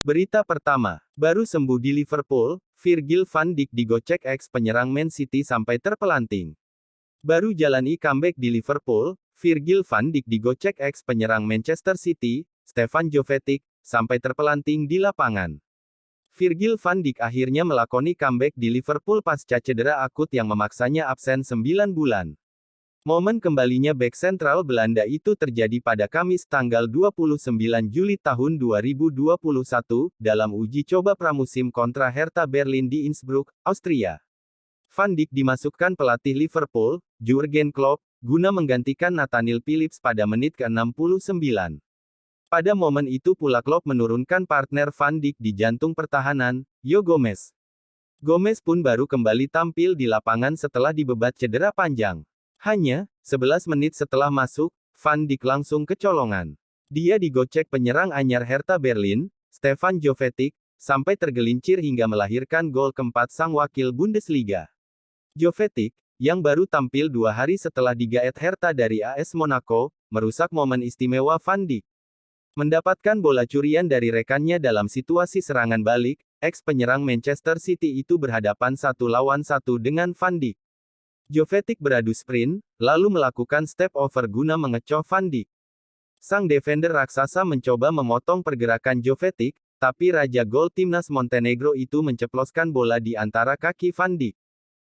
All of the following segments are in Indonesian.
Berita pertama, baru sembuh di Liverpool, Virgil van Dijk digocek ex penyerang Man City sampai terpelanting. Baru jalani comeback di Liverpool, Virgil van Dijk digocek ex penyerang Manchester City, Stefan Jovetic, sampai terpelanting di lapangan. Virgil van Dijk akhirnya melakoni comeback di Liverpool pasca cedera akut yang memaksanya absen 9 bulan. Momen kembalinya bek sentral Belanda itu terjadi pada Kamis tanggal 29 Juli tahun 2021, dalam uji coba pramusim kontra Hertha Berlin di Innsbruck, Austria. Van Dijk dimasukkan pelatih Liverpool, Jurgen Klopp, guna menggantikan Nathaniel Phillips pada menit ke-69. Pada momen itu pula Klopp menurunkan partner Van Dijk di jantung pertahanan, Joe Gomez. Gomez pun baru kembali tampil di lapangan setelah dibebat cedera panjang. Hanya 11 menit setelah masuk, Van Dijk langsung kecolongan. Dia digocek penyerang anyar Hertha Berlin, Stefan Jovetic, sampai tergelincir hingga melahirkan gol keempat sang wakil Bundesliga. Jovetic, yang baru tampil 2 hari setelah digaet Hertha dari AS Monaco, merusak momen istimewa Van Dijk. Mendapatkan bola curian dari rekannya dalam situasi serangan balik, ex penyerang Manchester City itu berhadapan 1 lawan 1 dengan Van Dijk. Jovetic beradu sprint, lalu melakukan step over guna mengecoh Van Dijk. Sang defender raksasa mencoba memotong pergerakan Jovetic, tapi raja gol timnas Montenegro itu menceploskan bola di antara kaki Van Dijk.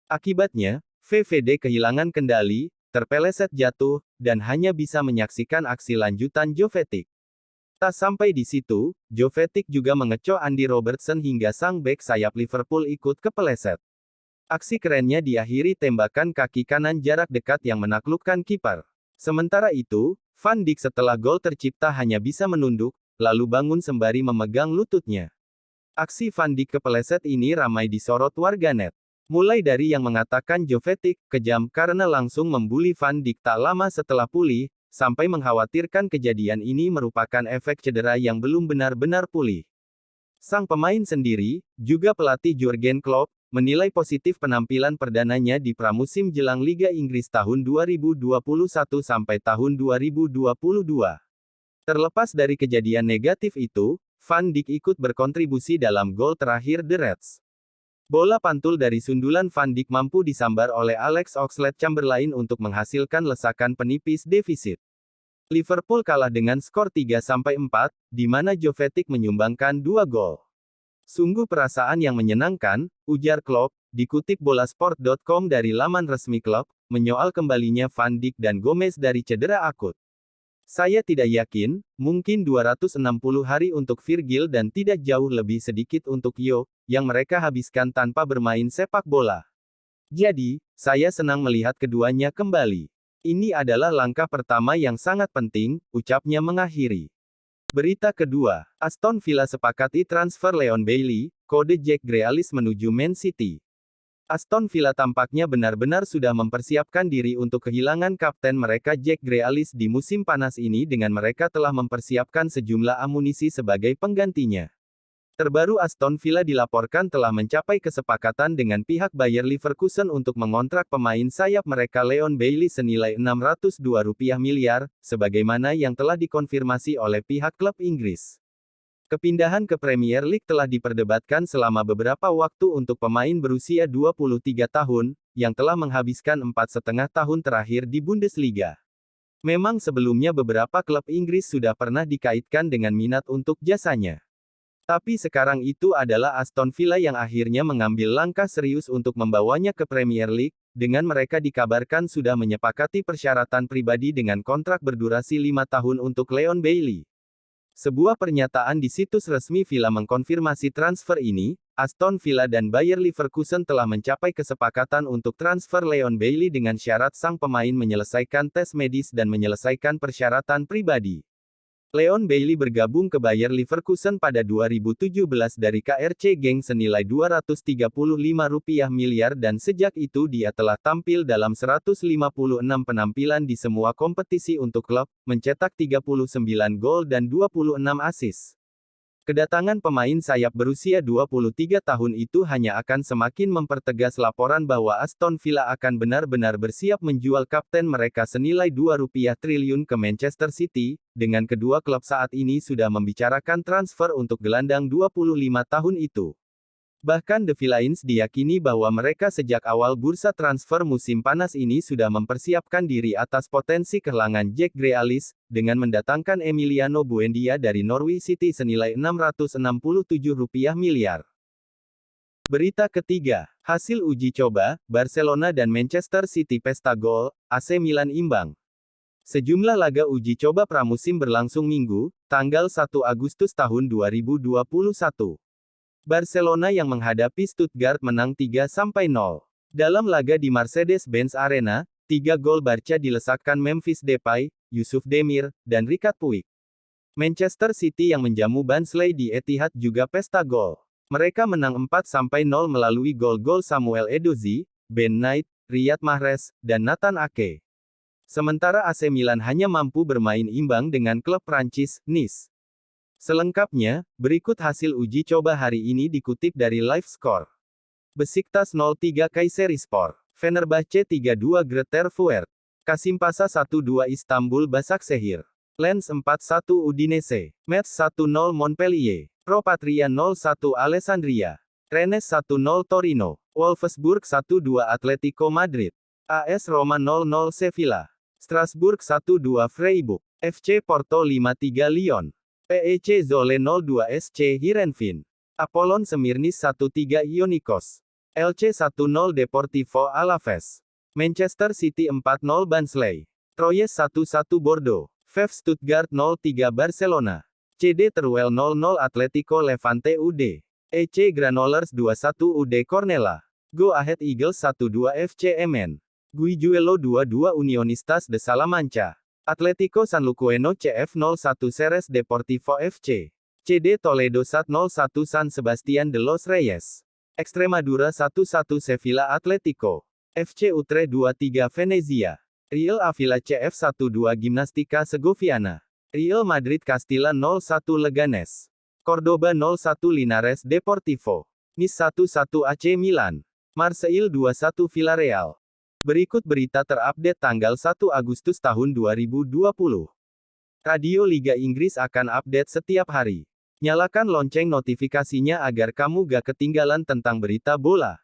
Akibatnya, VVD kehilangan kendali, terpeleset jatuh, dan hanya bisa menyaksikan aksi lanjutan Jovetic. Tak sampai di situ, Jovetic juga mengecoh Andy Robertson hingga sang bek sayap Liverpool ikut kepeleset. Aksi kerennya diakhiri tembakan kaki kanan jarak dekat yang menaklukkan kiper. Sementara itu, Van Dijk setelah gol tercipta hanya bisa menunduk, lalu bangun sembari memegang lututnya. Aksi Van Dijk kepeleset ini ramai disorot warganet. Mulai dari yang mengatakan Jovetic kejam karena langsung membuli Van Dijk tak lama setelah pulih, sampai mengkhawatirkan kejadian ini merupakan efek cedera yang belum benar-benar pulih. Sang pemain sendiri, juga pelatih Jurgen Klopp, menilai positif penampilan perdananya di pramusim jelang Liga Inggris tahun 2021 sampai tahun 2022. Terlepas dari kejadian negatif itu, Van Dijk ikut berkontribusi dalam gol terakhir The Reds. Bola pantul dari sundulan Van Dijk mampu disambar oleh Alex Oxlade-Chamberlain untuk menghasilkan lesakan penipis defisit. Liverpool kalah dengan skor 3-4, di mana Jovetic menyumbangkan 2 gol. Sungguh perasaan yang menyenangkan, ujar Klopp, dikutip bolasport.com dari laman resmi klub, menyoal kembalinya Van Dijk dan Gomez dari cedera akut. Saya tidak yakin, mungkin 260 hari untuk Virgil dan tidak jauh lebih sedikit untuk Yo, yang mereka habiskan tanpa bermain sepak bola. Jadi, saya senang melihat keduanya kembali. Ini adalah langkah pertama yang sangat penting, ucapnya mengakhiri. Berita kedua, Aston Villa sepakati transfer Leon Bailey, kode Jack Grealish menuju Man City. Aston Villa tampaknya benar-benar sudah mempersiapkan diri untuk kehilangan kapten mereka Jack Grealish di musim panas ini dengan mereka telah mempersiapkan sejumlah amunisi sebagai penggantinya. Terbaru Aston Villa dilaporkan telah mencapai kesepakatan dengan pihak Bayer Leverkusen untuk mengontrak pemain sayap mereka Leon Bailey senilai 602 miliar, sebagaimana yang telah dikonfirmasi oleh pihak klub Inggris. Kepindahan ke Premier League telah diperdebatkan selama beberapa waktu untuk pemain berusia 23 tahun, yang telah menghabiskan 4,5 tahun terakhir di Bundesliga. Memang sebelumnya beberapa klub Inggris sudah pernah dikaitkan dengan minat untuk jasanya. Tapi sekarang itu adalah Aston Villa yang akhirnya mengambil langkah serius untuk membawanya ke Premier League, dengan mereka dikabarkan sudah menyepakati persyaratan pribadi dengan kontrak berdurasi 5 tahun untuk Leon Bailey. Sebuah pernyataan di situs resmi Villa mengkonfirmasi transfer ini, Aston Villa dan Bayer Leverkusen telah mencapai kesepakatan untuk transfer Leon Bailey dengan syarat sang pemain menyelesaikan tes medis dan menyelesaikan persyaratan pribadi. Leon Bailey bergabung ke Bayer Leverkusen pada 2017 dari KRC Genk senilai 235 miliar dan sejak itu dia telah tampil dalam 156 penampilan di semua kompetisi untuk klub, mencetak 39 gol dan 26 assist. Kedatangan pemain sayap berusia 23 tahun itu hanya akan semakin mempertegas laporan bahwa Aston Villa akan benar-benar bersiap menjual kapten mereka senilai Rp2 triliun ke Manchester City, dengan kedua klub saat ini sudah membicarakan transfer untuk gelandang 25 tahun itu. Bahkan The Villains diyakini bahwa mereka sejak awal bursa transfer musim panas ini sudah mempersiapkan diri atas potensi kehilangan Jack Grealish, dengan mendatangkan Emiliano Buendia dari Norwich City senilai Rp667 miliar. Berita ketiga, hasil uji coba, Barcelona dan Manchester City pesta gol, AC Milan imbang. Sejumlah laga uji coba pramusim berlangsung Minggu, tanggal 1 Agustus tahun 2021. Barcelona yang menghadapi Stuttgart menang 3-0. Dalam laga di Mercedes-Benz Arena, 3 gol Barca dilesakkan Memphis Depay, Yusuf Demir, dan Ricard Puig. Manchester City yang menjamu Barnsley di Etihad juga pesta gol. Mereka menang 4-0 melalui gol-gol Samuel Edozie, Ben Knight, Riyad Mahrez, dan Nathan Ake. Sementara AC Milan hanya mampu bermain imbang dengan klub Prancis, Nice. Selengkapnya, berikut hasil uji coba hari ini dikutip dari LiveScore. Besiktas 0-3 Kayserispor. Fenerbahce 3-2 Greuther Fürth. Kasimpasa 1-2 Istanbul Başakşehir. Lens 4-1 Udinese. Metz 1-0 Montpellier. Pro Patria 0-1 Alessandria. Rennes 1-0 Torino. Wolfsburg 1-2 Atletico Madrid. AS Roma 0-0 Sevilla. Strasbourg 1-2 Freiburg. FC Porto 5-3 Lyon. PEC Zwolle 0-2 SC Heerenveen. Apollon Smyrnis 1-3 Ionikos. LC 1-0 Deportivo Alaves. Manchester City 4-0 Barnsley. Troyes 1-1 Bordeaux. VfB Stuttgart 0-3 Barcelona. CD Teruel 0-0 Atletico Levante UD. EC Granollers 2-1 UD Cornella. Go Ahead Eagles 1-2 FC MN. Guijuelo 2-2 Unionistas de Salamanca. Atletico Sanluqueño CF 0-1 Ceres Deportivo FC. CD Toledo 1-0 San Sebastián de los Reyes. Extremadura 1-1 Sevilla Atletico. FC Utrecht 2-3 Venezia. Real Avila CF 1-2 Gimnastika Segoviana. Real Madrid Castilla 0-1 Leganes. Cordoba 0-1 Linares Deportivo. Nice 1-1 AC Milan. Marseille 2-1 Villarreal. Berikut berita terupdate tanggal 1 Agustus tahun 2020. Radio Liga Inggris akan update setiap hari. Nyalakan lonceng notifikasinya agar kamu gak ketinggalan tentang berita bola.